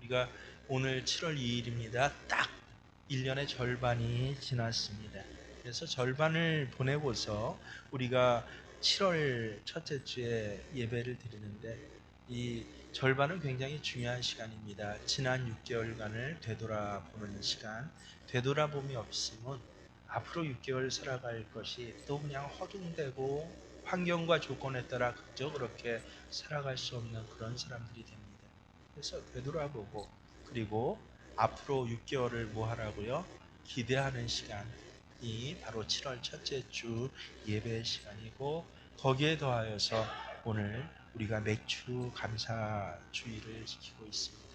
우리가 오늘 7월 2일입니다. 딱 1년의 절반이 지났습니다. 그래서 절반을 보내고서 우리가 7월 첫째 주에 예배를 드리는데 이 절반은 굉장히 중요한 시간입니다. 지난 6개월간을 되돌아보는 시간. 되돌아봄이 없으면 앞으로 6개월 살아갈 것이 또 그냥 허둥대고 환경과 조건에 따라 그저 그렇게 살아갈 수 없는 그런 사람들이 됩니다. 그래서 되돌아보고 그리고 앞으로 6개월을 뭐 하라고요? 기대하는 시간이 바로 7월 첫째 주 예배 시간이고 거기에 더하여서 오늘 우리가 맥주 감사 주일을 지키고 있습니다.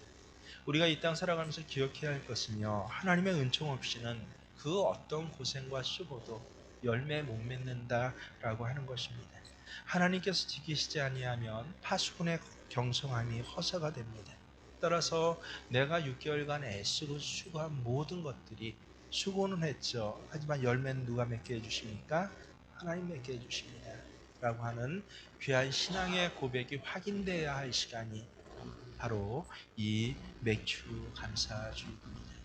우리가 이 땅 살아가면서 기억해야 할 것은요, 하나님의 은총 없이는 그 어떤 고생과 수고도 열매 못 맺는다라고 하는 것입니다. 하나님께서 지키시지 아니하면 파수꾼의 경성함이 허사가 됩니다. 따라서 내가 6개월간 애쓰고 수고한 모든 것들이 수고는 했죠. 하지만 열매는 누가 맺게 해주십니까? 하나님 맺게 해주십니다. 라고 하는 귀한 신앙의 고백이 확인되어야 할 시간이 바로 이 맥주 감사 주일입니다.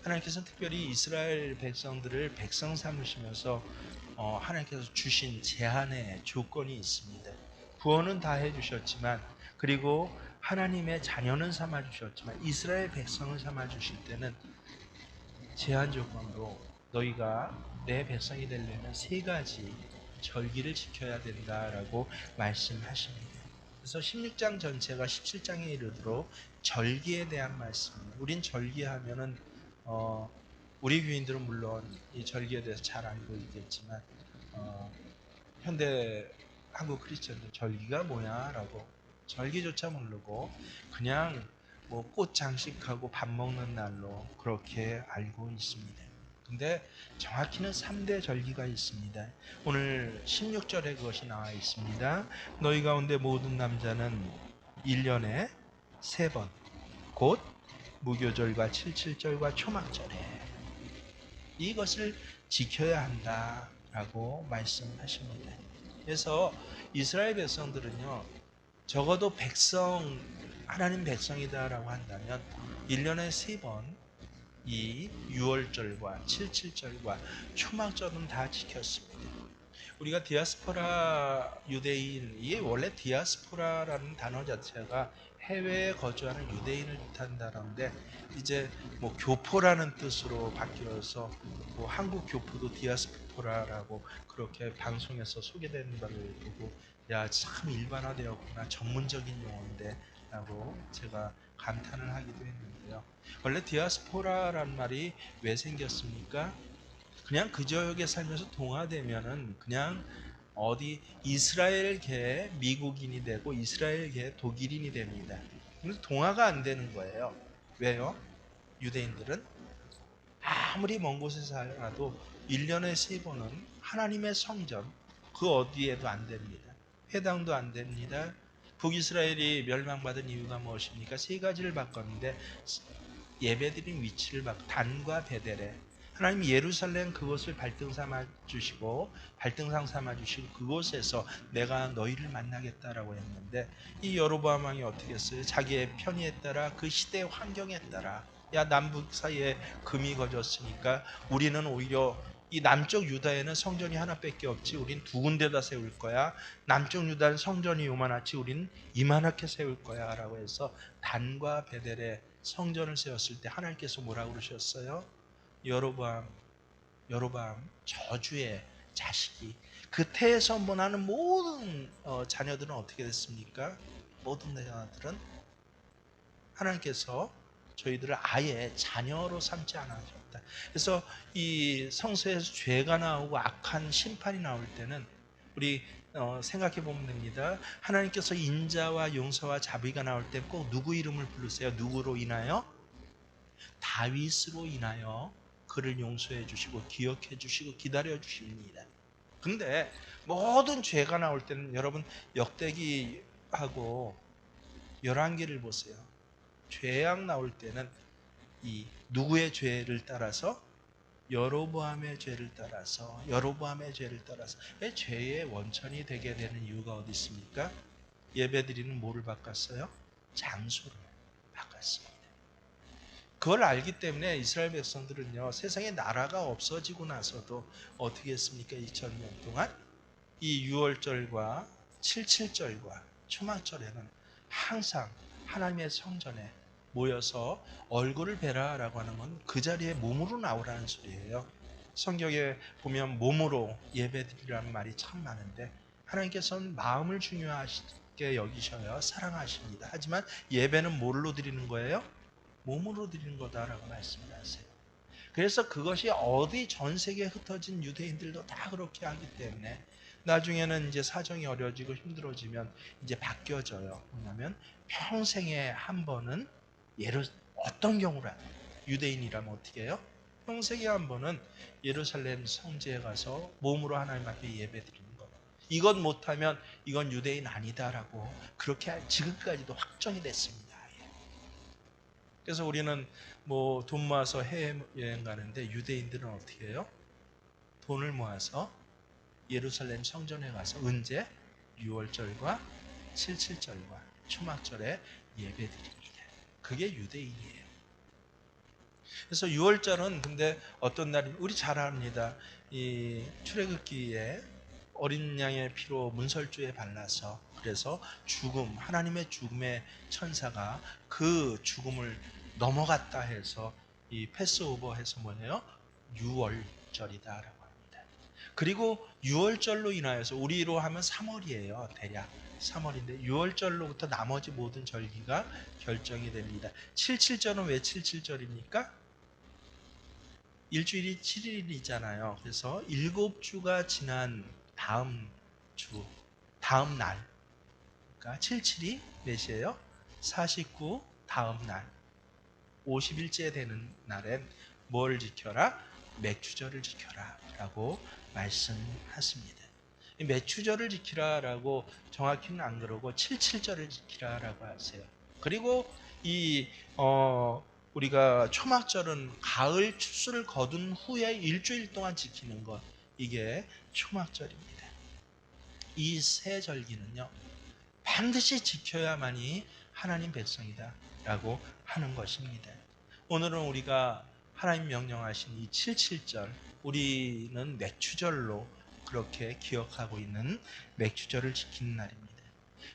하나님께서는 특별히 이스라엘 백성들을 백성 삼으시면서 하나님께서 주신 제한의 조건이 있습니다. 구원은 다 해주셨지만 그리고 하나님의 자녀는 삼아주셨지만 이스라엘 백성을 삼아주실 때는 제한 조건으로 너희가 내 백성이 되려면 3가지 절기를 지켜야 된다라고 말씀하십니다. 그래서 16장 전체가 17장에 이르도록 절기에 대한 말씀입니다. 우린 절기하면은 우리 교인들은 물론 이 절기에 대해서 잘 알고 있겠지만 현대 한국 크리스천들 절기가 뭐야라고 절기조차 모르고 그냥 뭐 꽃 장식하고 밥 먹는 날로 그렇게 알고 있습니다. 근데 정확히는 3대 절기가 있습니다. 오늘 16절에 그것이 나와 있습니다. 너희 가운데 모든 남자는 1년에 3번 곧 무교절과 77절과 초막절에 이것을 지켜야 한다라고 말씀하십니다. 그래서 이스라엘 백성들은요, 적어도 하나님 백성이다라고 한다면 1년에 3번 이 6월절과 77절과 초막절은 다 지켰습니다. 우리가 디아스포라 유대인, 이게 원래 디아스포라라는 단어 자체가 해외에 거주하는 유대인을 뜻한다는데 이제 뭐 교포라는 뜻으로 바뀌어서 뭐 한국 교포도 디아스포라라고 그렇게 방송에서 소개되는 바를 보고 야, 참 일반화되었구나, 전문적인 용어인데 라고 제가 감탄을 하기도 했는데요. 원래 디아스포라란 말이 왜 생겼습니까? 그냥 그 지역에 살면서 동화되면은 그냥 어디 이스라엘계 미국인이 되고 이스라엘계 독일인이 됩니다. 그래서 동화가 안 되는 거예요. 왜요? 유대인들은 아무리 먼 곳에 살아도 1년에 3번은 하나님의 성전 그 어디에도 안 됩니다. 회당도 안 됩니다. 북이스라엘이 멸망받은 이유가 무엇입니까? 3가지를 바꿨는데 예배드린 위치를 바꿔 단과 베델에 하나님이 예루살렘 그곳을 발등 삼아 주시고 발등상 삼아 주시고 그곳에서 내가 너희를 만나겠다라고 했는데 이 여로보암 왕이 어떻게 했어요? 자기의 편의에 따라 그 시대의 환경에 따라 야, 남북 사이에 금이 거졌으니까 우리는 오히려 이 남쪽 유다에는 성전이 하나밖에 없지 우린 2군데다 세울 거야. 남쪽 유다는 성전이 요만하지 우린 이만하게 세울 거야 라고 해서 단과 베델에 성전을 세웠을 때 하나님께서 뭐라고 그러셨어요? 여로보암 저주의 자식이 그 태에 선본하는 모든 자녀들은 어떻게 됐습니까? 모든 자녀들은 하나님께서 저희들을 아예 자녀로 삼지 않으셨다. 그래서 이 성서에서 죄가 나오고 악한 심판이 나올 때는 우리 생각해 보면 됩니다. 하나님께서 인자와 용서와 자비가 나올 때 꼭 누구 이름을 부르세요? 누구로 인하여? 다윗으로 인하여 그를 용서해 주시고 기억해 주시고 기다려 주십니다. 근데 모든 죄가 나올 때는 여러분 역대기하고 열왕기를 보세요. 죄악 나올 때는 이 누구의 죄를 따라서? 여로보암의 죄를 따라서 왜 죄의 원천이 되게 되는 이유가 어디 있습니까? 예배드리는 뭐를 바꿨어요? 장소를. 바꿨습니다. 그걸 알기 때문에 이스라엘 백성들은요, 세상에 나라가 없어지고 나서도 어떻게 했습니까? 2000년 동안 이 6월절과 77절과 초막절에는 항상 하나님의 성전에 모여서 얼굴을 뵈라라고 하는 건 그 자리에 몸으로 나오라는 소리예요. 성경에 보면 몸으로 예배드리라는 말이 참 많은데 하나님께서는 마음을 중요하게 여기셔요. 사랑하십니다. 하지만 예배는 뭘로 드리는 거예요? 몸으로 드리는 거다라고 말씀을 하세요. 그래서 그것이 어디 전 세계에 흩어진 유대인들도 다 그렇게 하기 때문에 나중에는 이제 사정이 어려지고 힘들어지면 이제 바뀌어져요. 뭐냐면 평생에 한 번은 어떤 경우라도 유대인이라면 어떻게 해요? 평생에 한 번은 예루살렘 성지에 가서 몸으로 하나님 앞에 예배드리는 것. 이것 못하면 이건 유대인 아니다라고 그렇게 지금까지도 확정이 됐습니다. 그래서 우리는 뭐 돈 모아서 해외여행 가는데 유대인들은 어떻게 해요? 돈을 모아서 예루살렘 성전에 가서 언제? 6월절과 77절과 초막절에 예배드립니다. 그게 유대인이에요. 그래서 6월절은 근데 어떤 날이 우리 잘 압니다. 이 출애굽기에 어린 양의 피로 문설주에 발라서 그래서 죽음 하나님의 죽음의 천사가 그 죽음을 넘어갔다 해서 이 패스오버 해서 뭐예요? 6월절이다라고 합니다. 그리고 6월절로 인하여서 우리로 하면 3월이에요. 대략 3월인데 6월절로부터 나머지 모든 절기가 결정이 됩니다. 77절은 왜 77절입니까? 일주일이 7일이잖아요. 그래서 7주가 지난 다음 주, 다음 날. 그러니까 77이 몇이에요? 49 다음 날. 50일째 되는 날엔 뭘 지켜라? 맥추절을 지켜라 라고 말씀하십니다. 맥추절을 지키라라고 정확히는 안 그러고 77절을 지키라라고 하세요. 그리고 이 우리가 초막절은 가을 추수를 거둔 후에 일주일 동안 지키는 것, 이게 초막절입니다. 이 세 절기는요 반드시 지켜야만이 하나님 백성이다 라고 하는 것입니다. 오늘은 우리가 하나님 명령하신 이 77절, 우리는 맥추절로 그렇게 기억하고 있는 맥추절을 지키는 날입니다.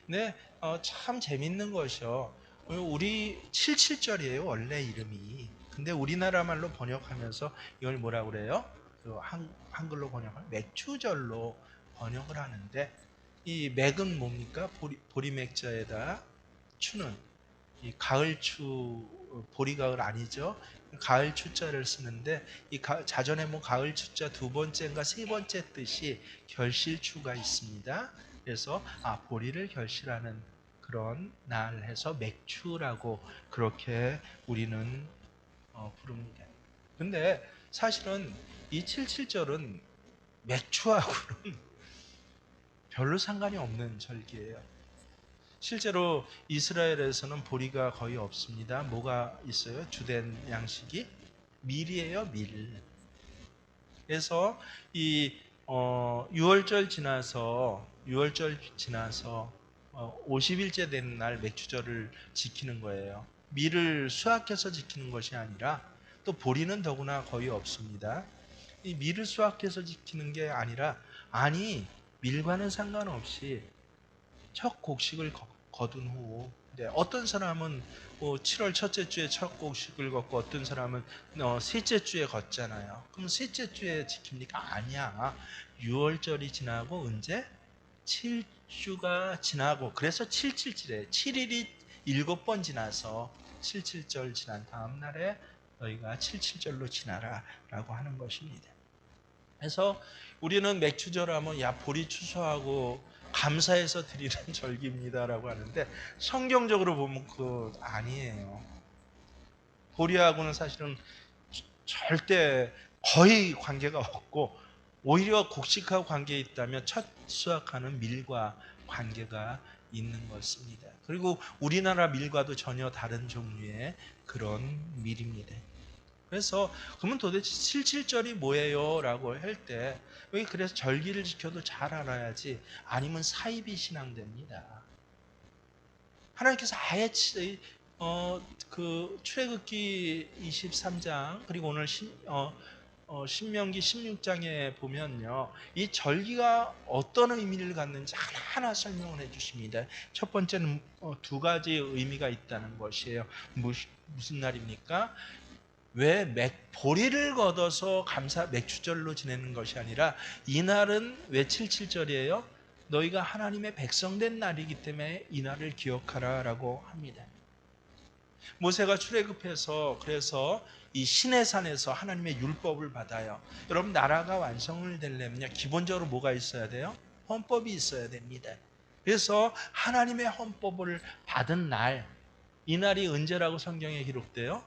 근데 참 재밌는 것이요. 우리 77절이에요 원래 이름이. 근데 우리나라 말로 번역하면서 이걸 뭐라고 그래요? 한글로 번역하면 맥추절로 번역을 하는데 이 맥은 뭡니까? 보리맥자에다 추는 이 가을추, 보리가을 아니죠? 가을 추자를 쓰는데 이 자전에 뭐 가을 추자 두 번째인가 세 번째 뜻이 결실추가 있습니다. 그래서 보리를 결실하는 그런 날 해서 맥추라고 그렇게 우리는 부릅니다. 근데 사실은 이 77절은 맥추하고는 별로 상관이 없는 절기예요. 실제로 이스라엘에서는 보리가 거의 없습니다. 뭐가 있어요? 주된 양식이 밀이에요, 밀. 그래서 이 6월절 지나서 50일째 되는 날 맥주절을 지키는 거예요. 밀을 수확해서 지키는 것이 아니라 또 보리는 더구나 거의 없습니다. 이 밀을 수확해서 지키는 게 아니라 밀과는 상관없이 첫 곡식을 거둔 후 어떤 사람은 7월 첫째 주에 첫 곡식을 걷고 어떤 사람은 셋째 주에 걷잖아요. 그럼 셋째 주에 지킵니까? 아니야. 6월절이 지나고 언제? 7주가 지나고 그래서 777에 7일이 7번 지나서 77절 지난 다음 날에 너희가 77절로 지나라 라고 하는 것입니다. 그래서 우리는 맥추절하면 보리 추수하고 감사해서 드리는 절기입니다라고 하는데 성경적으로 보면 그거 아니에요. 보리하고는 사실은 절대 거의 관계가 없고 오히려 곡식하고 관계 있다면 첫 수확하는 밀과 관계가 있는 것입니다. 그리고 우리나라 밀과도 전혀 다른 종류의 그런 밀입니다. 그래서 그러면 도대체 77절이 뭐예요? 라고 할 때 그래서 절기를 지켜도 잘 알아야지 아니면 사이비 신앙됩니다. 하나님께서 아예 그 출애굽기 23장 그리고 오늘 신명기 16장에 보면요, 이 절기가 어떤 의미를 갖는지 하나하나 설명을 해주십니다. 첫 번째는 두 가지 의미가 있다는 것이에요. 무슨 날입니까? 왜 보리를 걷어서 맥주절로 지내는 것이 아니라 이 날은 왜 77절이에요? 너희가 하나님의 백성된 날이기 때문에 이 날을 기억하라라고 합니다. 모세가 출애굽해서 그래서 이 시내산에서 하나님의 율법을 받아요. 여러분, 나라가 완성을 되려면요, 기본적으로 뭐가 있어야 돼요? 헌법이 있어야 됩니다. 그래서 하나님의 헌법을 받은 날, 이 날이 언제라고 성경에 기록돼요?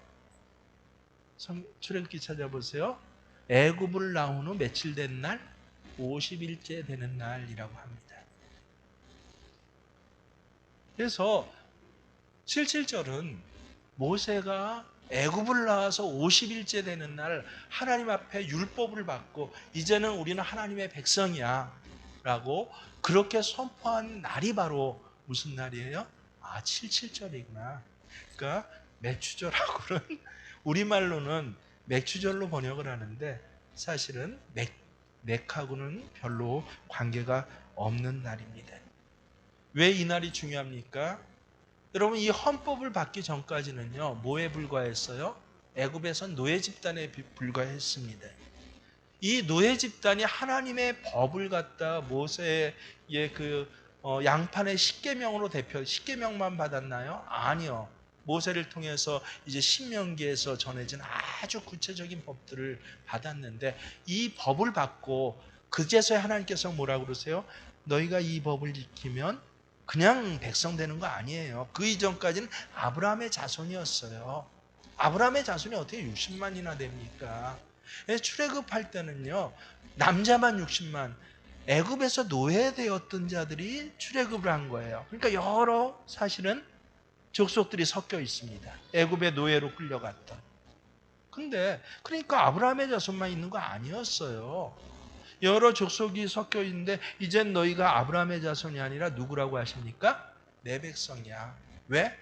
출애굽기 찾아보세요. 애굽을 나온 후 며칠 된 날? 50일째 되는 날이라고 합니다. 그래서 77절은 모세가 애굽을 나와서 50일째 되는 날 하나님 앞에 율법을 받고 이제는 우리는 하나님의 백성이야 라고 그렇게 선포한 날이 바로 무슨 날이에요? 77절이구나. 그러니까 맥주절하고는 우리말로는 맥주절로 번역을 하는데 사실은 맥하고는 별로 관계가 없는 날입니다. 왜 이 날이 중요합니까? 여러분, 이 헌법을 받기 전까지는요, 뭐에 불과했어요? 애굽에선 노예 집단에 불과했습니다. 이 노예 집단이 하나님의 법을 갖다 모세의 양판의 십계명으로 십계명만 받았나요? 아니요. 모세를 통해서 이제 신명기에서 전해진 아주 구체적인 법들을 받았는데 이 법을 받고 그제서야 하나님께서 뭐라고 그러세요? 너희가 이 법을 지키면 그냥 백성 되는 거 아니에요. 그 이전까지는 아브라함의 자손이었어요. 아브라함의 자손이 어떻게 60만이나 됩니까? 출애굽할 때는요, 남자만 60만, 애굽에서 노예되었던 자들이 출애굽을 한 거예요. 그러니까 여러 사실은 족속들이 섞여 있습니다. 애굽의 노예로 끌려갔던. 근데 그러니까 아브라함의 자손만 있는 거 아니었어요. 여러 족속이 섞여 있는데 이젠 너희가 아브라함의 자손이 아니라 누구라고 하십니까? 내 백성이야. 왜?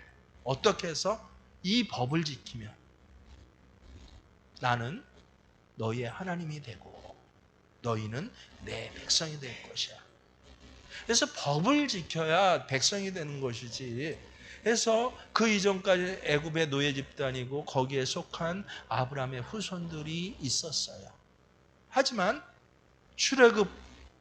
어떻게 해서? 이 법을 지키면 나는 너희의 하나님이 되고 너희는 내 백성이 될 것이야. 그래서 법을 지켜야 백성이 되는 것이지. 그래서 그 이전까지 애굽의 노예 집단이고 거기에 속한 아브라함의 후손들이 있었어요. 하지만 출애굽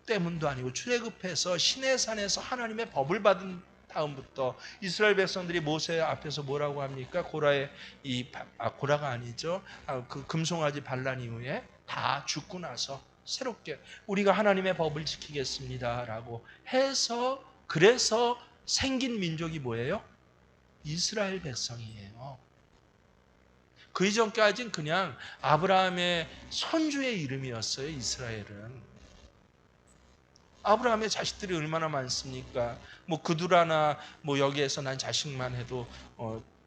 때문도 아니고 출애굽해서 시내산에서 하나님의 법을 받은 다음부터 이스라엘 백성들이 모세 앞에서 뭐라고 합니까? 고라가 아니죠. 그 금송아지 반란 이후에 다 죽고 나서 새롭게 우리가 하나님의 법을 지키겠습니다라고 해서 그래서 생긴 민족이 뭐예요? 이스라엘 백성이에요. 그 이전까지는 그냥 아브라함의 손주의 이름이었어요. 이스라엘은. 아브라함의 자식들이 얼마나 많습니까? 뭐 그두라나 뭐 여기에서 난 자식만 해도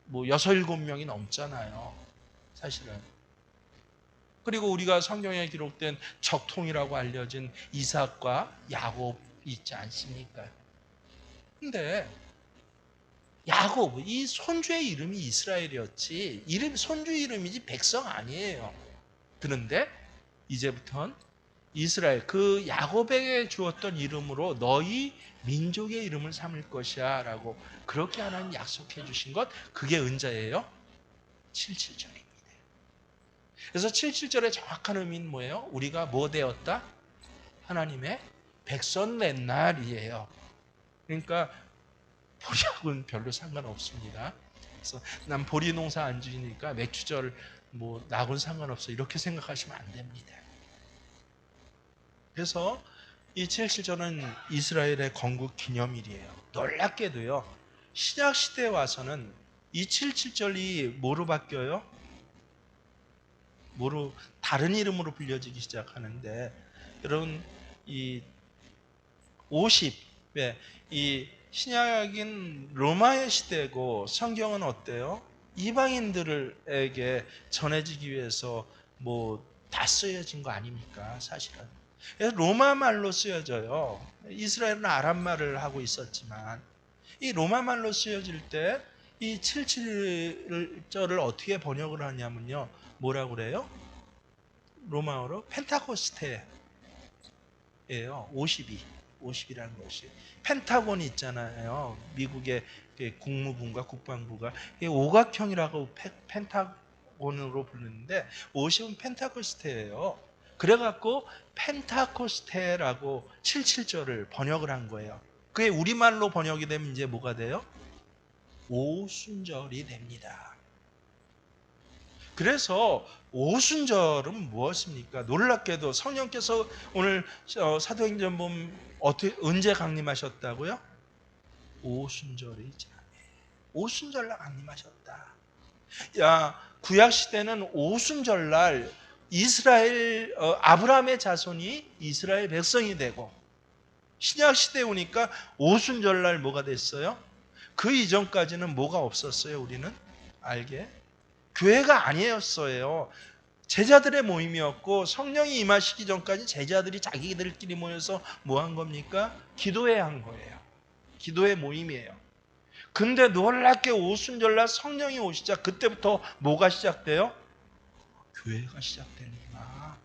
뭐 6, 7명이 넘잖아요. 사실은. 그리고 우리가 성경에 기록된 적통이라고 알려진 이삭과 야곱이 있지 않습니까? 근데 야곱, 이 손주의 이름이 이스라엘이었지 손주 이름이지 백성 아니에요. 그런데 이제부터는 이스라엘, 그 야곱에게 주었던 이름으로 너희 민족의 이름을 삼을 것이야 라고 그렇게 하나님 약속해 주신 것, 그게 언제예요? 77절입니다. 그래서 77절의 정확한 의미는 뭐예요? 우리가 뭐 되었다? 하나님의 백성 된 날이에요. 그러니까 보리하고는 별로 상관없습니다. 그래서 난 보리 농사 안 지으니까 맥주절 뭐 나하고는 상관없어 이렇게 생각하시면 안 됩니다. 그래서 이 77절은 이스라엘의 건국 기념일이에요. 놀랍게도요, 신약 시대에 와서는 이 77절이 뭐로 바뀌어요? 다른 이름으로 불려지기 시작하는데, 여러분 이 50에 이 신약인 로마의 시대고 성경은 어때요? 이방인들에게 전해지기 위해서 뭐 다 쓰여진 거 아닙니까? 사실은. 로마 말로 쓰여져요. 이스라엘은 아람 말을 하고 있었지만 이 로마 말로 쓰여질 때 이 77절을 어떻게 번역을 하냐면요. 뭐라고 그래요? 로마어로 펜타코스테예요. 50이라는 것이. 펜타곤이 있잖아요. 미국의 국무부인가 국방부가 오각형이라고 펜타곤으로 부르는데 50은 펜타코스테예요. 그래갖고 펜타코스테라고 77절을 번역을 한 거예요. 그게 우리말로 번역이 되면 이제 뭐가 돼요? 오순절이 됩니다. 그래서 오순절은 무엇입니까? 놀랍게도 성령께서 오늘 사도행전 보면 언제 강림하셨다고요? 오순절이지. 오순절날 강림하셨다. 야, 구약 시대는 오순절날 이스라엘 아브라함의 자손이 이스라엘 백성이 되고, 신약 시대에 오니까 오순절날 뭐가 됐어요? 그 이전까지는 뭐가 없었어요? 우리는 알게 교회가 아니었어요. 제자들의 모임이었고, 성령이 임하시기 전까지 제자들이 자기들끼리 모여서 뭐 한 겁니까? 기도회 한 거예요. 기도회 모임이에요. 근데 놀랍게 오순절날 성령이 오시자 그때부터 뭐가 시작돼요? 교회가 시작되는구나.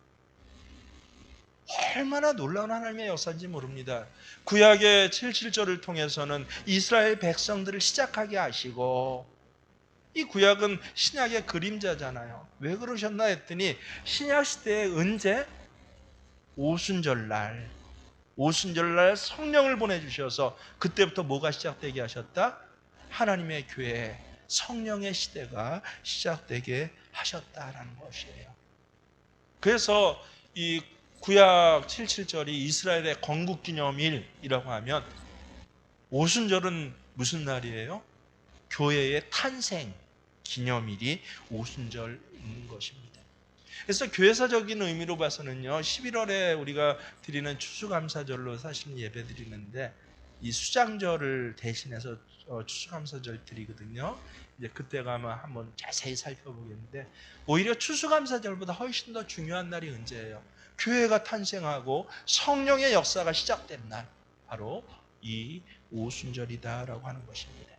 얼마나 놀라운 하나님의 역사인지 모릅니다. 구약의 77절을 통해서는 이스라엘 백성들을 시작하게 하시고, 이 구약은 신약의 그림자잖아요. 왜 그러셨나 했더니 신약 시대에 언제? 오순절날 성령을 보내주셔서 그때부터 뭐가 시작되게 하셨다? 하나님의 교회, 성령의 시대가 시작되게 하셨다라는 것이에요. 그래서 이 구약 77절이 이스라엘의 건국기념일이라고 하면, 오순절은 무슨 날이에요? 교회의 탄생 기념일이 오순절인 것입니다. 그래서 교회사적인 의미로 봐서는요, 11월에 우리가 드리는 추수감사절로 사실 예배 드리는데, 이 수장절을 대신해서 추수감사절 드리거든요. 이제 그때 가면 한번 자세히 살펴보겠는데, 오히려 추수감사절보다 훨씬 더 중요한 날이 언제예요? 교회가 탄생하고 성령의 역사가 시작된 날, 바로 이 오순절이다라고 하는 것입니다.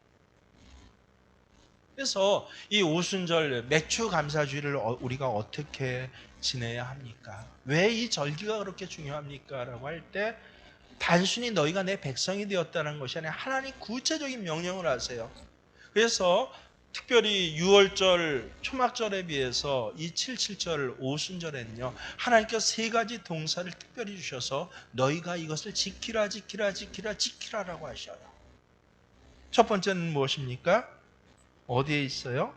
그래서 이 오순절 맥주 감사주일을 우리가 어떻게 지내야 합니까? 왜 이 절기가 그렇게 중요합니까? 라고 할 때, 단순히 너희가 내 백성이 되었다는 것이 아니라 하나님 구체적인 명령을 하세요. 그래서 특별히 6월절 초막절에 비해서 이 77절 오순절에는요, 하나님께서 세 가지 동사를 특별히 주셔서 너희가 이것을 지키라라고 하셔요. 첫 번째는 무엇입니까? 어디에 있어요?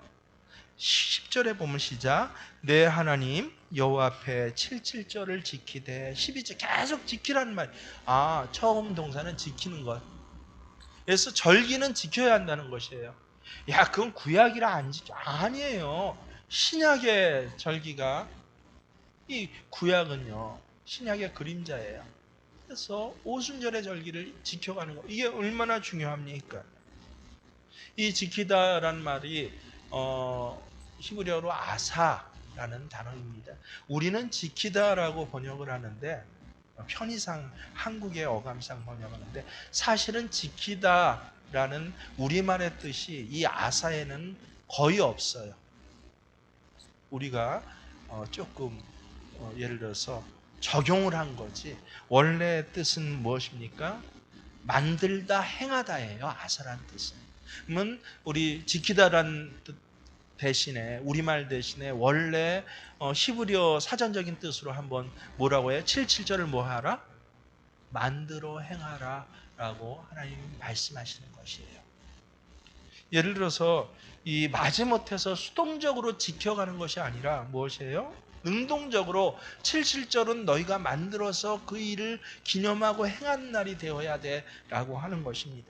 10절에 보면 시작. 내 하나님 여호와 앞에 77절을 지키되, 12절 계속 지키라는 말. 처음 동사는 지키는 것. 그래서 절기는 지켜야 한다는 것이에요. 야, 그건 구약이라 안 지켜. 아니에요. 신약의 절기가, 이 구약은요 신약의 그림자예요. 그래서 오순절의 절기를 지켜가는 거, 이게 얼마나 중요합니까? 이 지키다라는 말이 히브리어로 아사라는 단어입니다. 우리는 지키다라고 번역을 하는데, 편의상 한국의 어감상 번역하는데, 사실은 지키다라는 우리말의 뜻이 이 아사에는 거의 없어요. 우리가 조금 예를 들어서 적용을 한 거지, 원래 뜻은 무엇입니까? 만들다, 행하다예요. 아사란 뜻은. 그러면 우리 지키다라는 뜻 대신에, 우리말 대신에 원래 히브리어 사전적인 뜻으로 한번 뭐라고 해요? 77절을 뭐 하라? 만들어 행하라 라고 하나님이 말씀하시는 것이에요. 예를 들어서 이 마지못해서 수동적으로 지켜가는 것이 아니라 무엇이에요? 능동적으로 77절은 너희가 만들어서 그 일을 기념하고 행하는 날이 되어야 돼 라고 하는 것입니다.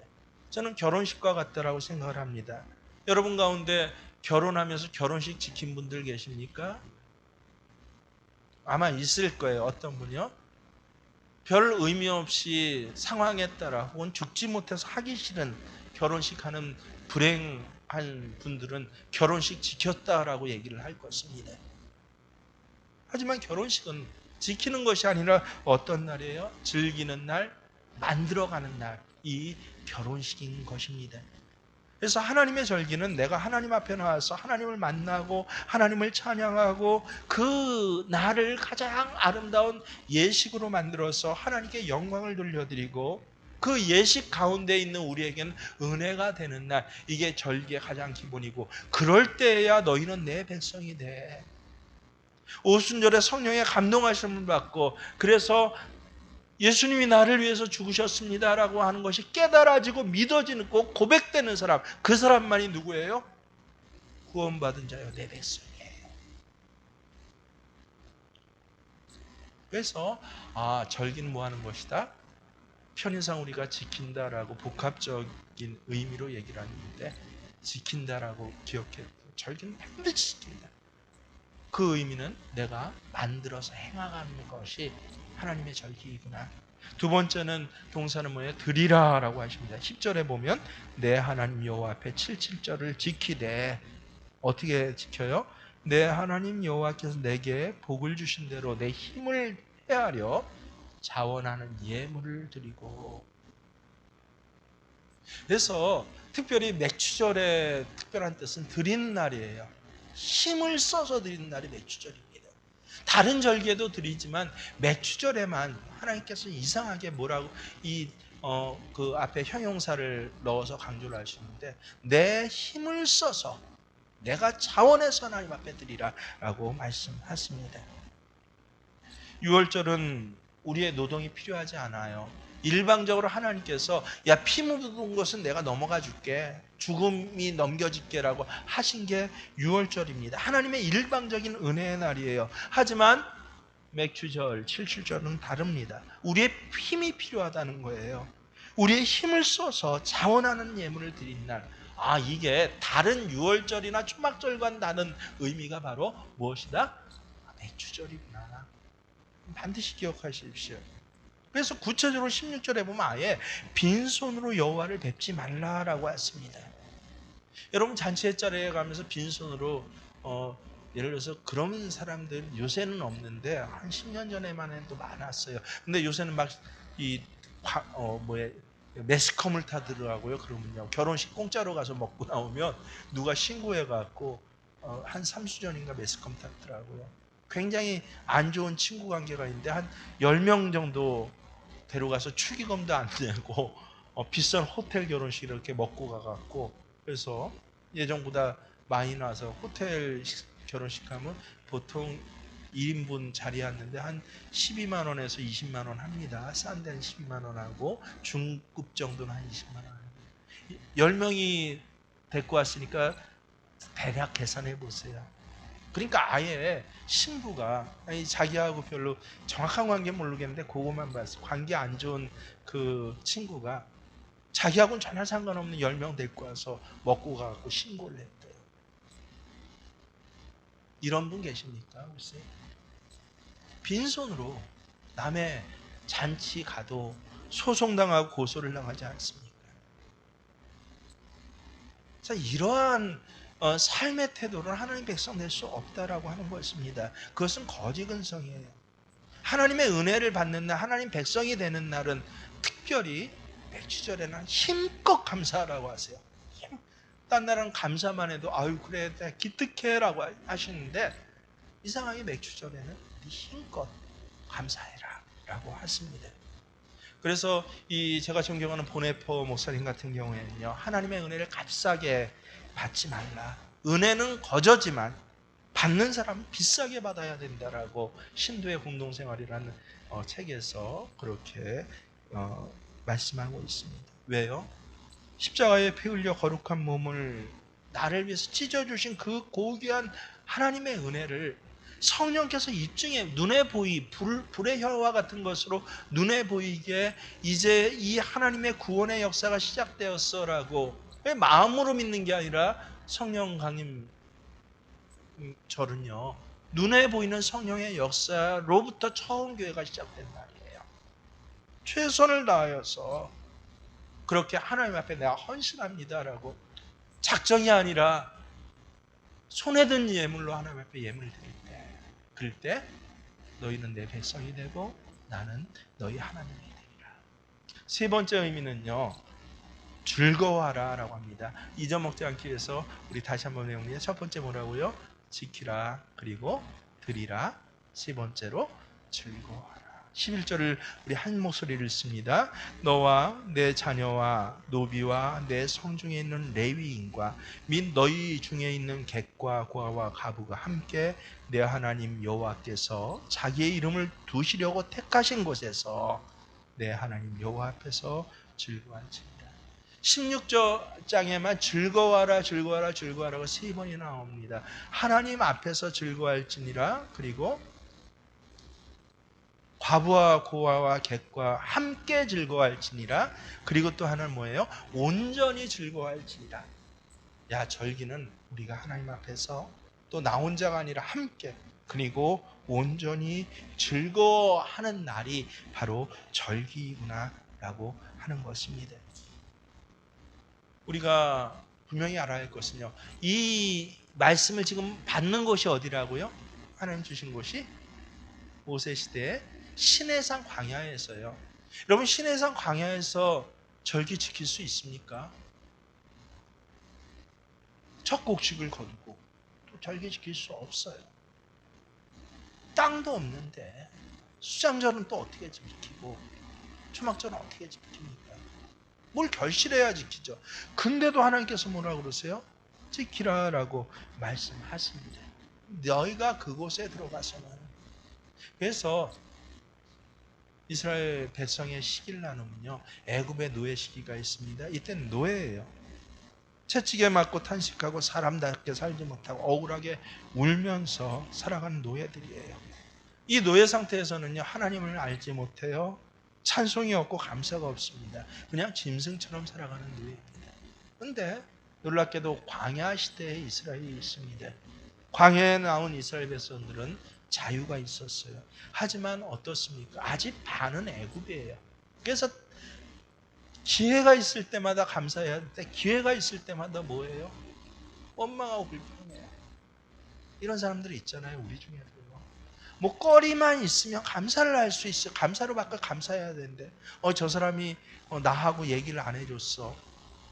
저는 결혼식과 같다라고 생각을 합니다. 여러분 가운데 결혼하면서 결혼식 지킨 분들 계십니까? 아마 있을 거예요. 어떤 분이요? 별 의미 없이 상황에 따라 혹은 죽지 못해서 하기 싫은 결혼식 하는 불행한 분들은 결혼식 지켰다라고 얘기를 할 것입니다. 하지만 결혼식은 지키는 것이 아니라 어떤 날이에요? 즐기는 날, 만들어가는 날, 이 결혼식인 것입니다. 그래서 하나님의 절기는 내가 하나님 앞에 나와서 하나님을 만나고 하나님을 찬양하고 그 날을 가장 아름다운 예식으로 만들어서 하나님께 영광을 돌려드리고 그 예식 가운데 있는 우리에게는 은혜가 되는 날, 이게 절기의 가장 기본이고, 그럴 때야 너희는 내 백성이 돼. 오순절에 성령의 감동하심을 받고, 그래서 예수님이 나를 위해서 죽으셨습니다라고 하는 것이 깨달아지고 믿어지는, 꼭 고백되는 사람, 그 사람만이 누구예요? 구원받은 자요, 내 백성이에요. 그래서 절기는 뭐 하는 것이다? 편의상 우리가 지킨다라고 복합적인 의미로 얘기를 하는데, 지킨다라고 기억해. 절기는 반드시 지킨다. 그 의미는 내가 만들어서 행하는 것이 하나님의 절기이구나. 두 번째는 동사는 뭐예요? 드리라 라고 하십니다. 10절에 보면 내 하나님 여호와 앞에 77절을 지키되, 어떻게 지켜요? 내 하나님 여호와께서 내게 복을 주신 대로 내 힘을 헤아려 자원하는 예물을 드리고. 그래서 특별히 맥추절의 특별한 뜻은 드리는 날이에요. 힘을 써서 드리는 날이 맥추절입니다. 다른 절기에도 드리지만 맥추절에만 하나님께서 이상하게 뭐라고 그 앞에 형용사를 넣어서 강조를 하시는데, 내 힘을 써서 내가 자원해서 하나님 앞에 드리라라고 말씀하십니다. 유월절은 우리의 노동이 필요하지 않아요. 일방적으로 하나님께서 피 묻은 것은 내가 넘어가 줄게, 죽음이 넘겨질게라고 하신 게 유월절입니다. 하나님의 일방적인 은혜의 날이에요. 하지만 맥추절, 칠칠절은 다릅니다. 우리의 힘이 필요하다는 거예요. 우리의 힘을 써서 자원하는 예물을 드린 날. 이게 다른 유월절이나 초막절과는 다른 의미가 바로 무엇이다? 맥추절이구나. 반드시 기억하십시오. 그래서 구체적으로 16절에 보면 아예 빈손으로 여호와를 뵙지 말라라고 했습니다. 여러분 잔치의 자리에 가면서 빈손으로 예를 들어서 그런 사람들 요새는 없는데 한 10년 전에만 해도 많았어요. 근데 요새는 막 매스컴을 타더라고요. 그러면요, 결혼식 공짜로 가서 먹고 나오면 누가 신고해 갖고 한 3주 전인가 매스컴 탔더라고요. 굉장히 안 좋은 친구 관계가 있는데 한 10명 정도 데려가서 축의금도 안 내고 비싼 호텔 결혼식 이렇게 먹고 가갖고, 그래서 예전보다 많이 나와서 호텔 결혼식 하면 보통 1인분 자리였는데 한 12만 원에서 20만 원 합니다. 싼 데는 12만 원 하고 중급 정도는 한 20만 원. 10명이 데리고 왔으니까 대략 계산해 보세요. 그러니까 아예 신부가 자기하고 별로 정확한 관계는 모르겠는데 그것만 봤어. 관계 안 좋은 그 친구가 자기하고는 전혀 상관없는 10명 데리고 와서 먹고 가고 신고를 했대요. 이런 분 계십니까? 글쎄. 빈손으로 남의 잔치 가도 소송당하고 고소를 당하지 않습니까? 자, 이러한 삶의 태도를 하나님 백성 될 수 없다라고 하는 것입니다. 그것은 거짓 근성이에요. 하나님의 은혜를 받는 날, 하나님 백성이 되는 날은 특별히 맥주절에는 힘껏 감사하라고 하세요. 딴 날은 감사만 해도 아유 그래 기특해라고 하시는데, 이상하게 맥주절에는 힘껏 감사해라 라고 하십니다. 그래서 제가 존경하는 보네포 목사님 같은 경우에는요, 하나님의 은혜를 값싸게 받지 말라. 은혜는 거저지만 받는 사람은 비싸게 받아야 된다라고 신도의 공동생활이라는 책에서 그렇게 말씀하고 있습니다. 왜요? 십자가에 피 흘려 거룩한 몸을 나를 위해서 찢어주신 그 고귀한 하나님의 은혜를 성령께서 입증해 눈에 불의 혀와 같은 것으로 눈에 보이게 이제 이 하나님의 구원의 역사가 시작되었어라고, 마음으로 믿는 게 아니라 성령 강림 절은요, 눈에 보이는 성령의 역사로부터 처음 교회가 시작된 날이에요. 최선을 다하여서 그렇게 하나님 앞에 내가 헌신합니다라고, 작정이 아니라 손에 든 예물로 하나님 앞에 예물을 드릴 때, 그럴 때 너희는 내 백성이 되고 나는 너희 하나님이 되리라. 세 번째 의미는요, 즐거워하라 라고 합니다. 잊어먹지 않기 위해서 우리 다시 한번 외웁니다. 첫 번째 뭐라고요? 지키라, 그리고 드리라. 세 번째로 즐거워하라. 11절을 우리 한 목소리를 씁니다. 너와 내 자녀와 노비와 내 성중에 있는 레위인과 및 너희 중에 있는 객과 고아와 가부가 함께 내 하나님 여호와께서 자기의 이름을 두시려고 택하신 곳에서 내 하나님 여호와 앞에서 즐거워할지니라. 16장에만 즐거워하라 즐거워하라 즐거워하라가 3번이 나옵니다. 하나님 앞에서 즐거워할지니라, 그리고 과부와 고아와 객과 함께 즐거워할지니라, 그리고 또 하나는 뭐예요? 온전히 즐거워할지니라. 야, 절기는 우리가 하나님 앞에서 또 나 혼자가 아니라 함께, 그리고 온전히 즐거워하는 날이 바로 절기구나 라고 하는 것입니다. 우리가 분명히 알아야 할 것은요, 이 말씀을 지금 받는 곳이 어디라고요? 하나님 주신 곳이 모세시대의 시내산 광야에서요. 여러분, 시내산 광야에서 절기 지킬 수 있습니까? 첫 곡식을 거두고 또 절기 지킬 수 없어요. 땅도 없는데 수장절은 또 어떻게 지키고 초막절은 어떻게 지킵니까? 뭘 결실해야 지키죠. 근데도 하나님께서 뭐라고 그러세요? 지키라라고 말씀하십니다. 너희가 그곳에 들어가서는. 그래서 이스라엘 백성의 시기를 나누면요, 애굽의 노예 시기가 있습니다. 이때는 노예예요. 채찍에 맞고 탄식하고 사람답게 살지 못하고 억울하게 울면서 살아가는 노예들이에요. 이 노예 상태에서는요, 하나님을 알지 못해요. 찬송이 없고 감사가 없습니다. 그냥 짐승처럼 살아가는 노예입니다. 그런데 놀랍게도 광야 시대에 이스라엘이 있습니다. 광야에 나온 이스라엘 백성들은 자유가 있었어요. 하지만 어떻습니까? 아직 반은 애굽이에요. 그래서 기회가 있을 때마다 감사해야 하는데 기회가 있을 때마다 뭐예요? 원망하고 불평해요. 이런 사람들이 있잖아요, 우리 중에도. 뭐 거리만 있으면 감사를 할 수 있어요. 감사로 바꿔 감사해야 되는데 저 사람이 나하고 얘기를 안 해줬어.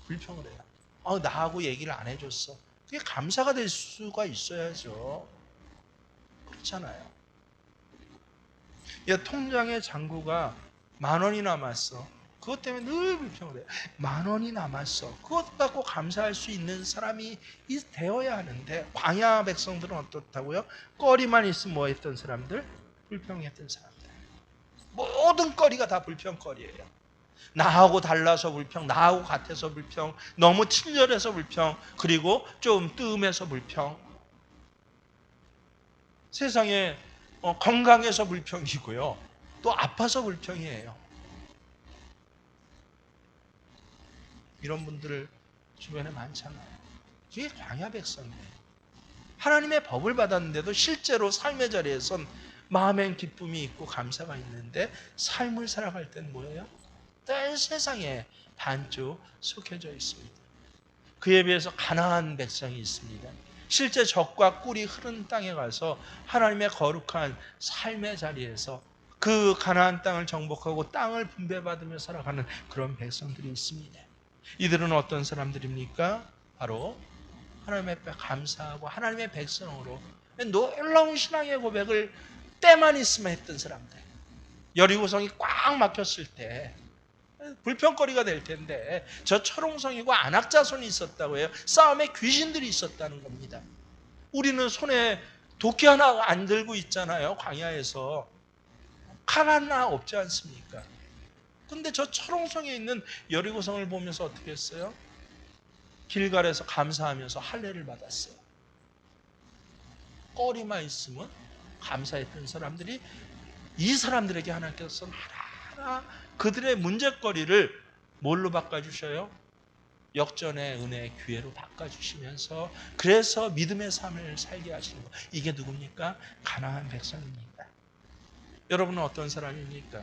불평을 해요. 나하고 얘기를 안 해줬어. 그게 감사가 될 수가 있어야죠. 그렇잖아요. 야, 통장에 잔고가 10,000원이 남았어. 그것 때문에 늘 불평을 해요. 10,000원이 남았어. 그것 갖고 감사할 수 있는 사람이 되어야 하는데, 광야 백성들은 어떻다고요? 거리만 있으면 뭐 했던 사람들? 불평했던 사람들. 모든 거리가 다 불평거리예요. 나하고 달라서 불평, 나하고 같아서 불평, 너무 친절해서 불평, 그리고 좀 뜸해서 불평. 세상에 건강해서 불평이고요, 또 아파서 불평이에요. 이런 분들 주변에 많잖아요. 이게 광야 백성이에요. 하나님의 법을 받았는데도 실제로 삶의 자리에선 마음엔 기쁨이 있고 감사가 있는데 삶을 살아갈 때는 뭐예요? 늘 세상에 반쪽 속해져 있습니다. 그에 비해서 가나안 백성이 있습니다. 실제 젖과 꿀이 흐른 땅에 가서 하나님의 거룩한 삶의 자리에서 그 가나안 땅을 정복하고 땅을 분배받으며 살아가는 그런 백성들이 있습니다. 이들은 어떤 사람들입니까? 바로 하나님의 앞에 감사하고 하나님의 백성으로 놀라운 신앙의 고백을 때만 있으면 했던 사람들. 여리고성이 꽉 막혔을 때 불평거리가 될 텐데 저 철옹성이고 안악자손이 있었다고 해요. 싸움에 귀신들이 있었다는 겁니다. 우리는 손에 도끼 하나 안 들고 있잖아요. 광야에서 칼 하나 없지 않습니까? 근데 저 철옹성에 있는 여리고성을 보면서 어떻게 했어요? 길갈에서 감사하면서 할례를 받았어요. 꺼리만 있으면 감사했던 사람들이 이 사람들에게 하나님께서 하나하나 그들의 문제거리를 뭘로 바꿔주셔요? 역전의 은혜의 기회로 바꿔주시면서 그래서 믿음의 삶을 살게 하시는 거. 이게 누굽니까? 가나안 백성입니다. 여러분은 어떤 사람입니까?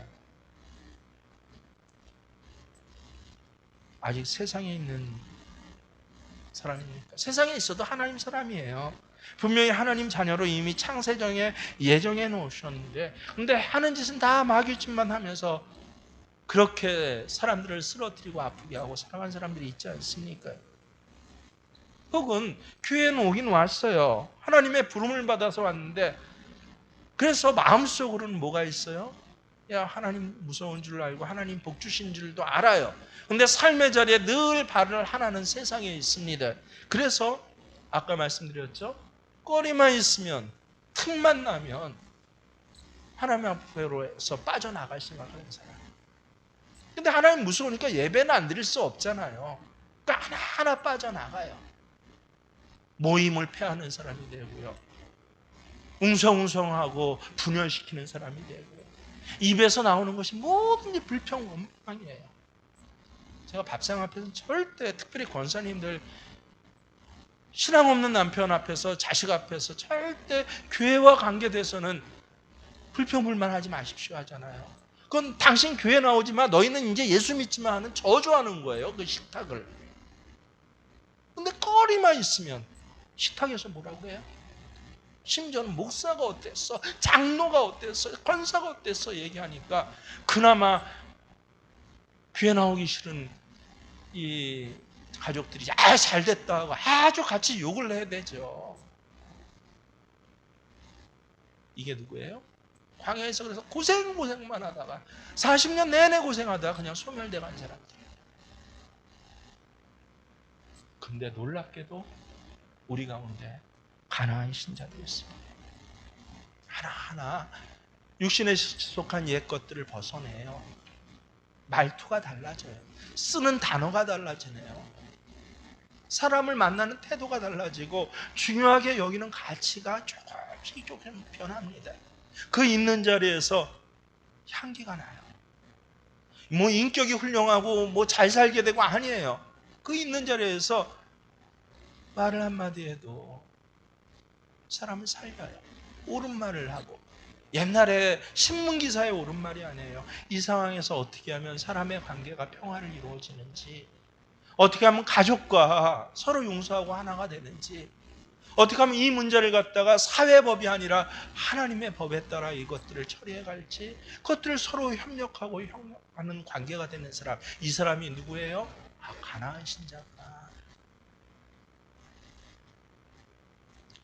아직 세상에 있는 사람입니까? 세상에 있어도 하나님 사람이에요. 분명히 하나님 자녀로 이미 창세전에 예정해 놓으셨는데 근데 하는 짓은 다 마귀짓만 하면서 그렇게 사람들을 쓰러뜨리고 아프게 하고 살아간 사람들이 있지 않습니까? 혹은 교회는 오긴 왔어요. 하나님의 부름을 받아서 왔는데 그래서 마음속으로는 뭐가 있어요? 야, 하나님 무서운 줄 알고 하나님 복 주신 줄도 알아요. 근데 삶의 자리에 늘 발을 하나는 세상에 있습니다. 그래서 아까 말씀드렸죠? 거리만 있으면, 틈만 나면 하나님 앞으로서 빠져나갈 생각하는 사람. 근데 하나님 무서우니까 예배는 안 드릴 수 없잖아요. 그러니까 하나하나 빠져나가요. 모임을 폐하는 사람이 되고요. 웅성웅성하고 분열시키는 사람이 되고요. 입에서 나오는 것이 뭐든지 불평원망이에요. 제가 밥상 앞에서 절대, 특별히 권사님들, 신앙 없는 남편 앞에서, 자식 앞에서 절대 교회와 관계돼서는 불평불만하지 마십시오 하잖아요. 그건 당신 교회 나오지 마, 너희는 이제 예수 믿지 마 하는 저주하는 거예요. 그 식탁을. 근데 거리만 있으면 식탁에서 뭐라고 해요? 심지어는 목사가 어땠어, 장로가 어땠어, 권사가 어땠어 얘기하니까 그나마 교회 나오기 싫은 이 가족들이 잘됐다 하고 아주 같이 욕을 해야 되죠. 이게 누구예요? 광야에서 그래서 고생만 하다가 40년 내내 고생하다가 그냥 소멸돼 간 사람들. 근데 놀랍게도 우리 가운데 가나안 신자들이 있습니다. 하나하나 육신에 속한 옛 것들을 벗어내요. 말투가 달라져요. 쓰는 단어가 달라지네요. 사람을 만나는 태도가 달라지고 중요하게 여기는 가치가 조금 변합니다. 그 있는 자리에서 향기가 나요. 뭐 인격이 훌륭하고 뭐 잘 살게 되고 아니에요. 그 있는 자리에서 말을 한마디 해도 사람을 살려요. 옳은 말을 하고. 옛날에 신문기사에 옳은 말이 아니에요. 이 상황에서 어떻게 하면 사람의 관계가 평화를 이루어지는지, 어떻게 하면 가족과 서로 용서하고 하나가 되는지, 어떻게 하면 이 문제를 갖다가 사회법이 아니라 하나님의 법에 따라 이것들을 처리해 갈지, 그것들을 서로 협력하고 협력하는 관계가 되는 사람. 이 사람이 누구예요? 가나안 신자가.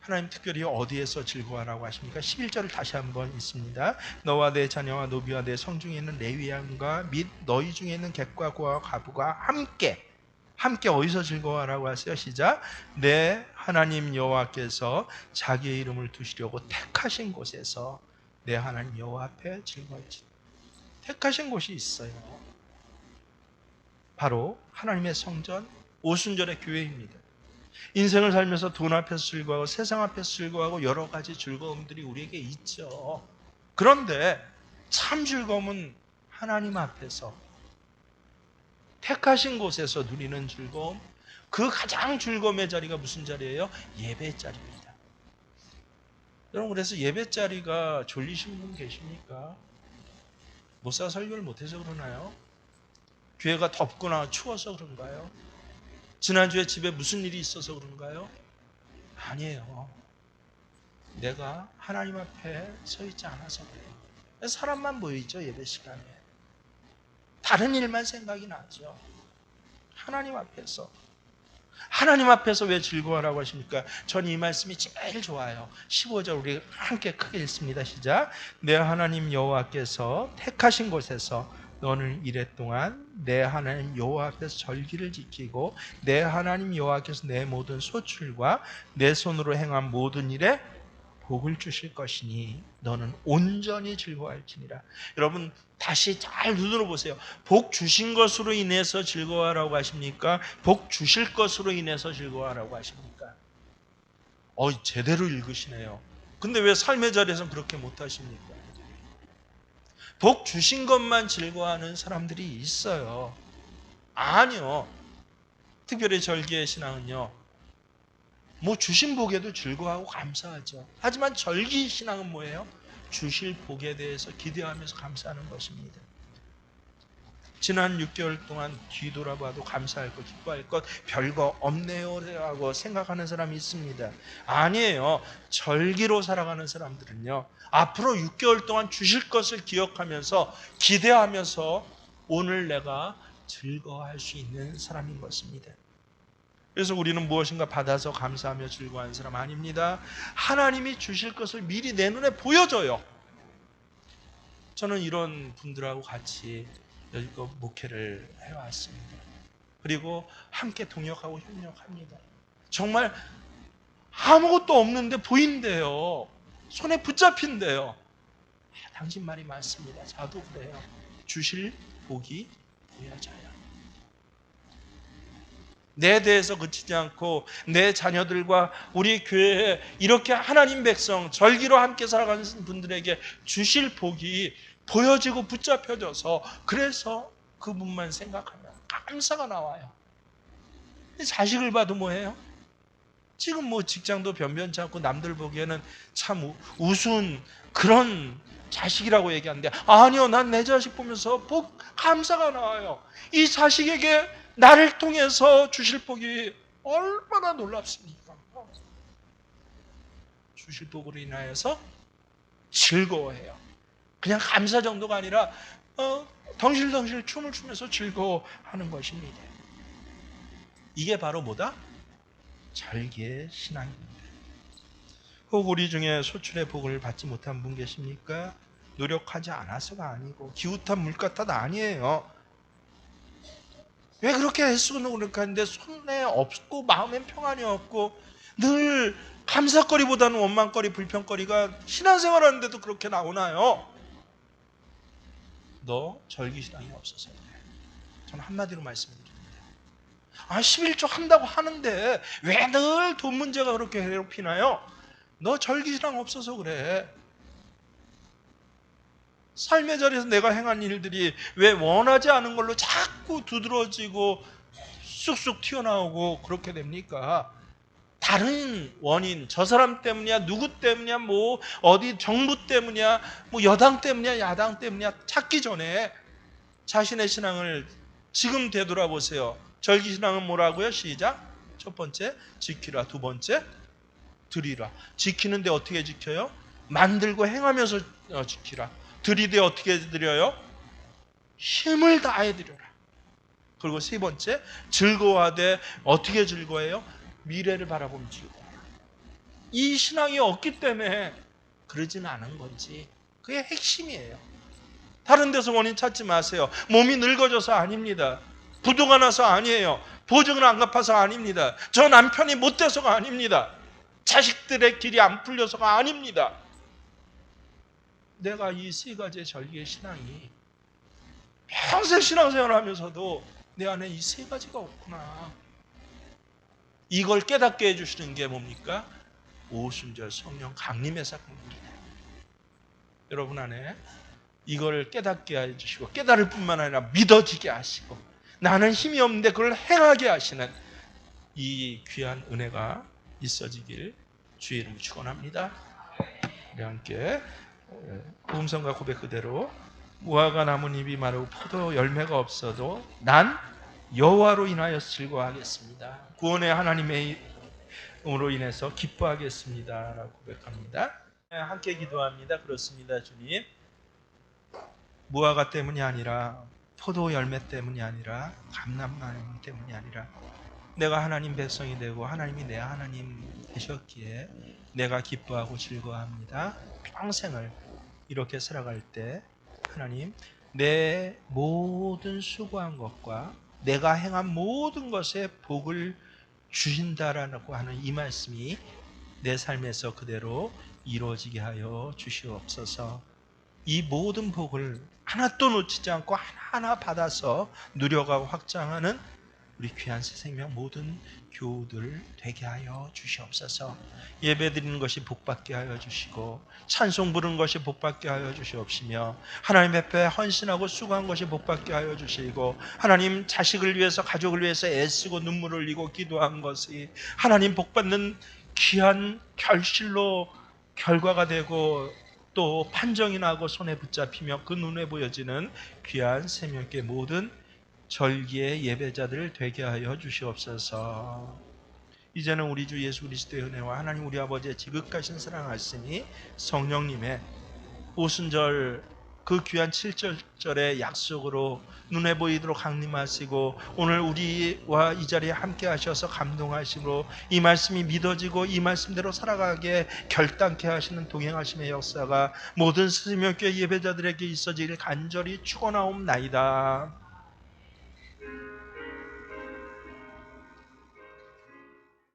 하나님 특별히 어디에서 즐거워하라고 하십니까? 11절을 다시 한번 읽습니다. 너와 내 자녀와 노비와 내 성중에 있는 레위양과 및 너희 중에 있는 객과 고와 과부가 함께 어디서 즐거워하라고 하세요? 시작. 내 하나님 여호와께서 자기의 이름을 두시려고 택하신 곳에서 내 하나님 여호와 앞에 즐거워하지. 택하신 곳이 있어요. 바로 하나님의 성전, 오순절의 교회입니다. 인생을 살면서 돈 앞에서 즐거워하고 세상 앞에서 즐거워하고 여러 가지 즐거움들이 우리에게 있죠. 그런데 참 즐거움은 하나님 앞에서 택하신 곳에서 누리는 즐거움, 그 가장 즐거움의 자리가 무슨 자리예요? 예배 자리입니다. 여러분, 그래서 예배 자리가 졸리신 분 계십니까? 목사 설교를 못해서 그러나요? 교회가 덥거나 추워서 그런가요? 지난주에 집에 무슨 일이 있어서 그런가요? 아니에요. 내가 하나님 앞에 서 있지 않아서 그래요. 사람만 모여있죠, 예배 시간에. 다른 일만 생각이 나죠. 하나님 앞에서 왜 즐거워하라고 하십니까? 전 이 말씀이 제일 좋아요. 15절 우리 함께 크게 읽습니다. 시작. 내 하나님 여호와께서 택하신 곳에서 너는 이랫동안 내 하나님 여호와 앞에서 절기를 지키고 내 하나님 여호와께서 내 모든 소출과 내 손으로 행한 모든 일에 복을 주실 것이니 너는 온전히 즐거워할지니라. 여러분, 다시 잘 눈으로 보세요. 복 주신 것으로 인해서 즐거워하라고 하십니까? 복 주실 것으로 인해서 즐거워하라고 하십니까? 제대로 읽으시네요. 근데 왜 삶의 자리에서는 그렇게 못하십니까? 복 주신 것만 즐거워하는 사람들이 있어요. 아니요. 특별히 절기의 신앙은요, 뭐 주신 복에도 즐거워하고 감사하죠. 하지만 절기 신앙은 뭐예요? 주실 복에 대해서 기대하면서 감사하는 것입니다. 지난 6개월 동안 뒤돌아봐도 감사할 것, 기뻐할 것 별거 없네요 하고 생각하는 사람이 있습니다. 아니에요. 절기로 살아가는 사람들은요, 앞으로 6개월 동안 주실 것을 기억하면서 기대하면서 오늘 내가 즐거워할 수 있는 사람인 것입니다. 그래서 우리는 무엇인가 받아서 감사하며 즐거워하는 사람 아닙니다. 하나님이 주실 것을 미리 내 눈에 보여줘요. 저는 이런 분들하고 같이 여기껏 목회를 해왔습니다. 그리고 함께 동역하고 협력합니다. 정말 아무것도 없는데 보인대요. 손에 붙잡힌대요. 당신 말이 맞습니다. 저도 그래요. 주실 복이 보여져요. 내 대해서 그치지 않고 내 자녀들과 우리 교회에 이렇게 하나님 백성 절기로 함께 살아가는 분들에게 주실 복이 보여지고 붙잡혀져서 그래서 그분만 생각하면 감사가 나와요. 자식을 봐도 뭐해요? 지금 뭐 직장도 변변치 않고 남들 보기에는 참 우스운 그런 자식이라고 얘기하는데 아니요, 난 내 자식 보면서 감사가 나와요. 이 자식에게 나를 통해서 주실 복이 얼마나 놀랍습니까? 주실 복으로 인하여서 즐거워해요. 그냥 감사 정도가 아니라 덩실덩실 춤을 추면서 즐거워하는 것입니다. 이게 바로 뭐다? 절기의 신앙입니다. 혹 우리 중에 소출의 복을 받지 못한 분 계십니까? 노력하지 않아서가 아니고 기웃한 물가 탓 아니에요. 왜 그렇게 애쓰고 노력하는데 손에 없고 마음엔 평안이 없고 늘 감사거리보다는 원망거리, 불평거리가 신앙생활 하는데도 그렇게 나오나요? 너 절기신앙이 없어서 그래. 저는 한마디로 말씀드립니다. 11조 한다고 하는데 왜 늘 돈 문제가 그렇게 괴롭히나요? 너 절기신앙 없어서 그래. 삶의 자리에서 내가 행한 일들이 왜 원하지 않은 걸로 자꾸 두드러지고 쑥쑥 튀어나오고 그렇게 됩니까? 다른 원인, 저 사람 때문이야, 누구 때문이야, 뭐 어디 정부 때문이야, 뭐 여당 때문이야, 야당 때문이야 찾기 전에 자신의 신앙을 지금 되돌아보세요. 절기신앙은 뭐라고요? 시작. 첫 번째, 지키라. 두 번째, 드리라. 지키는데 어떻게 지켜요? 만들고 행하면서 지키라. 드리되 어떻게 드려요? 힘을 다해 드려라. 그리고 세 번째, 즐거워하되 어떻게 즐거워해요? 미래를 바라보면 즐거워해요. 이 신앙이 없기 때문에 그러지는 않은 건지 그게 핵심이에요. 다른 데서 원인 찾지 마세요. 몸이 늙어져서 아닙니다. 부도가 나서 아니에요. 보증을 안 갚아서 아닙니다. 저 남편이 못돼서가 아닙니다. 자식들의 길이 안 풀려서가 아닙니다. 내가 이 세 가지의 절기의 신앙이 평생 신앙생활을 하면서도 내 안에 이 세 가지가 없구나. 이걸 깨닫게 해주시는 게 뭡니까? 오순절 성령 강림의 사건입니다. 여러분 안에 이걸 깨닫게 해주시고 깨달을 뿐만 아니라 믿어지게 하시고 나는 힘이 없는데 그걸 행하게 하시는 이 귀한 은혜가 있어지길 주의 이름으로 축원합니다. 우리 함께 음성과 고백 그대로 무화과 나뭇잎이 마르고 포도 열매가 없어도 난 여호와로 인하여 즐거워하겠습니다. 구원의 하나님의 으로 인해서 기뻐하겠습니다 라고 고백합니다. 함께 기도합니다. 그렇습니다. 주님, 무화과 때문이 아니라 포도 열매 때문이 아니라 감람나무 때문이 아니라 내가 하나님 백성이 되고 하나님이 내 하나님 되셨기에 내가 기뻐하고 즐거워합니다. 평생을 이렇게 살아갈 때 하나님 내 모든 수고한 것과 내가 행한 모든 것에 복을 주신다라고 하는 이 말씀이 내 삶에서 그대로 이루어지게 하여 주시옵소서. 이 모든 복을 하나도 놓치지 않고 하나하나 받아서 누려가고 확장하는 우리 귀한 새 생명 모든 교우들 되게 하여 주시옵소서. 예배 드리는 것이 복받게 하여 주시고 찬송 부르는 것이 복받게 하여 주시옵시며 하나님 앞에 헌신하고 수고한 것이 복받게 하여 주시고 하나님 자식을 위해서 가족을 위해서 애쓰고 눈물을 흘리고 기도한 것이 하나님 복받는 귀한 결실로 결과가 되고 또 판정이 나고 손에 붙잡히며 그 눈에 보여지는 귀한 생명의 모든 절기의 예배자들 되게 하여 주시옵소서. 이제는 우리 주 예수 그리스도의 은혜와 하나님 우리 아버지의 지극하신 사랑하심이 성령님의 오순절 그 귀한 7절의 약속으로 눈에 보이도록 강림하시고 오늘 우리와 이 자리에 함께 하셔서 감동하심으로 이 말씀이 믿어지고 이 말씀대로 살아가게 결단케 하시는 동행하심의 역사가 모든 스승교회 예배자들에게 있어지길 간절히 축원하옵나이다.